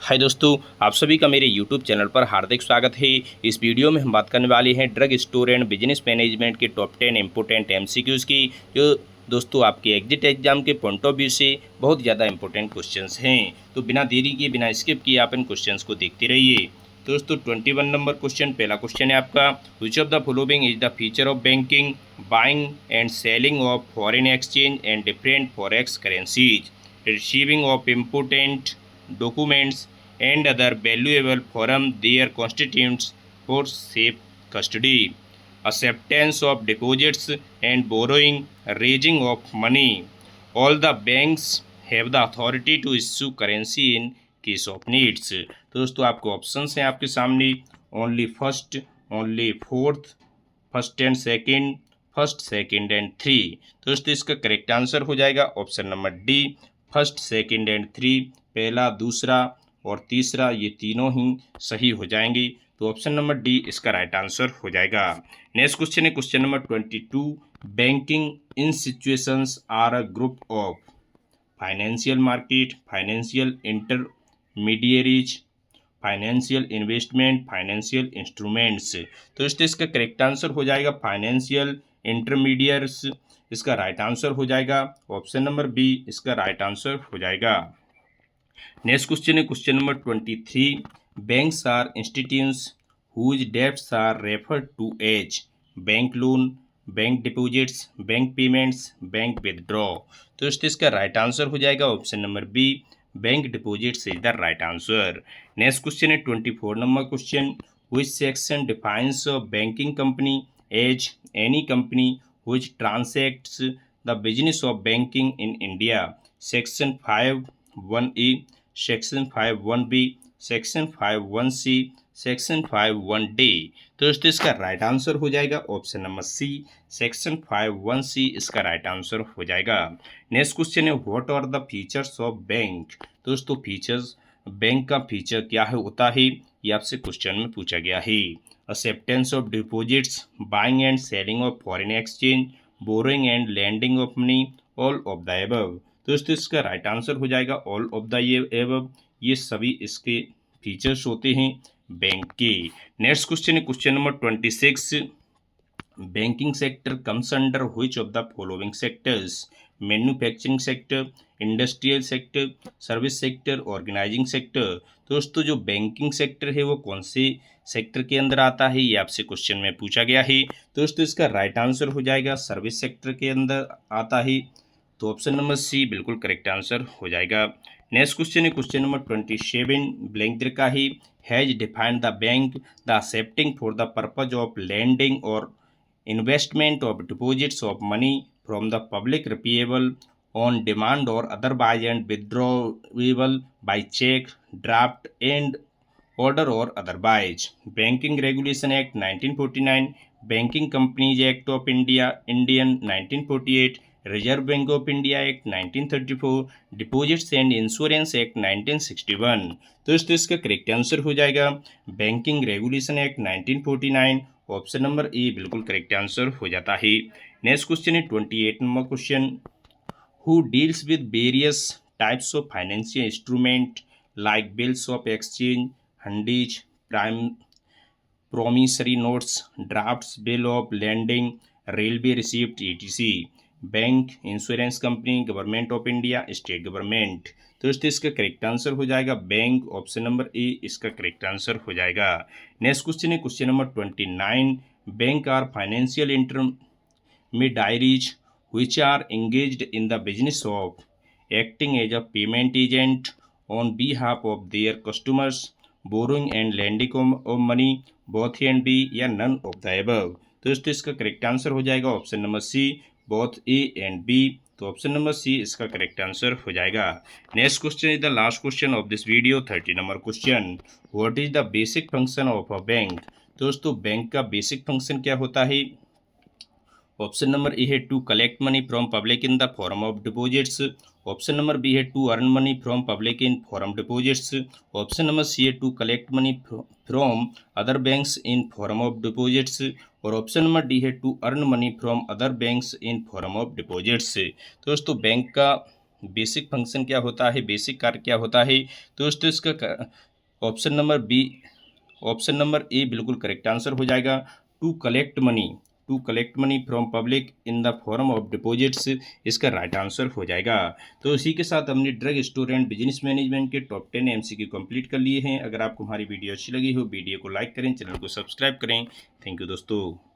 हाय दोस्तों, आप सभी का मेरे यूट्यूब चैनल पर हार्दिक स्वागत है। इस वीडियो में हम बात करने वाले हैं drug store and business management के टॉप 10 इम्पोर्टेंट एमसीक्यूज़ की, जो दोस्तों आपके एग्जिट एग्जाम के पॉइंट ऑफ व्यू से बहुत ज़्यादा इंपॉर्टेंट क्वेश्चंस हैं। तो बिना देरी किए, बिना स्किप किए आप इन क्वेश्चंस को देखते रहिए। दोस्तों 21 नंबर क्वेश्चन, पहला क्वेश्चन है आपका, which of the following is the feature of banking, buying and selling of foreign exchange and different forex currencies, receiving of important documents and other valuable from their constituents for safe custody, acceptance of deposits and borrowing, raising of money. All the banks have the authority to issue currency in case of needs. तो दोस्तों आपको options हैं आपके सामने, only first, only fourth, first and second, first second and three. तो दोस्तों इसका correct answer हो जाएगा option number D, first second and three. पहला, दूसरा और तीसरा ये तीनों ही सही हो जाएंगे। तो ऑप्शन नंबर डी इसका राइट आंसर हो जाएगा। नेक्स्ट क्वेश्चन है question number 22, banking in situations are a group of financial market, financial intermediaries, financial investment, financial instruments. तो इसका करेक्ट आंसर हो जाएगा फाइनेंशियल इंटरमीडिएट्स। इसका राइट आंसर हो जाएगा ऑप्शन नंबर बी, इसका राइट आंसर हो जाएगा। नेक्स्ट क्वेश्चन है question number 23, banks are institutions whose debts are referred to as bank loan, bank deposits, bank payments, bank withdraw. तो इसका राइट आंसर हो जाएगा option number B, bank deposits is the right answer. Next question है 24 number question, which section defines a banking company as any company which transacts the business of banking in India. Section 5(1)(a), section 5(1)(b), section 5(1)(c), section 5(1)(d। तो इसका right answer हो जाएगा option number सी, section 5(1)(c) इसका right answer हो जाएगा। Next question है what are the features of bank. दोस्तों features, bank का फीचर क्या है होता है, ये आपसे क्वेश्चन में पूछा गया है। Acceptance of deposits, buying and selling of foreign exchange, borrowing and lending of money, all of the above. दोस्तों इसका राइट आंसर हो जाएगा ऑल ऑफ द एबव। ये सभी इसके फीचर्स होते हैं बैंक के। नेक्स्ट क्वेश्चन है question number 26, banking sector comes under which of the following sectors, manufacturing sector, industrial sector, service sector, organizing sector. दोस्तों जो बैंकिंग सेक्टर है वो कौन से सेक्टर के अंदर आता है, ये आपसे क्वेश्चन में पूछा गया है। दोस्तों इसका राइट आंसर हो जाएगा सर्विस सेक्टर के अंदर आता है। तो ऑप्शन नंबर सी बिल्कुल करेक्ट आंसर हो जाएगा। नेक्स्ट क्वेश्चन है क्वेश्चन नंबर 27, ब्लैंक दे रखा है, has defined the bank the accepting for the purpose of lending और investment of deposits of money from the public repayable on demand और otherwise and withdrawable by cheque, draft and order और otherwise. Banking regulation act 1949, banking companies act of India Indian 1948, reserve bank of India act 1934, deposits and insurance act 1961। तो इसका correct answer हो जाएगा banking regulation act 1949, option number ए बिल्कुल correct answer हो जाता है। Next question है 28 number question, who deals with various types of financial instrument like bills of exchange, hundis, prime promissory notes, drafts, bill of landing, railway receipt, ETC। Bank, insurance company, government of India, state government. तो इसका correct answer हो जाएगा bank, option number ए इसका correct answer हो जाएगा। Next question है question number 29, bank are financial intermediaries which are engaged in the business of acting as a payment agent on behalf of their customers, borrowing and lending of money, both A and B या none of the above। तो इसका correct answer हो जाएगा option number C, both A and B. तो option number C इसका correct answer हो जाएगा। Next question is the last question of this video, 30 number question, what is the basic function of a bank. दोस्तों bank का basic function क्या होता है, option number A है to collect money from public in the form of deposits, option number B है to earn money from public in form deposits, option number C है to collect money from other banks in form of deposits, और option number D है to earn money from other banks in form of deposits. दोस्तों bank का basic function क्या होता है, basic कार्य क्या होता है। तो दोस्तों इसका ऑप्शन नंबर ए बिल्कुल करेक्ट आंसर हो जाएगा। To collect money from public in the form of deposits, इसका राइट आंसर हो जाएगा। तो इसी के साथ हमने drug store and business management के टॉप 10 MCQ कंप्लीट कर लिए हैं। अगर आपको हमारी वीडियो अच्छी लगी हो, वीडियो को लाइक करें, चैनल को सब्सक्राइब करें। थैंक यू दोस्तों।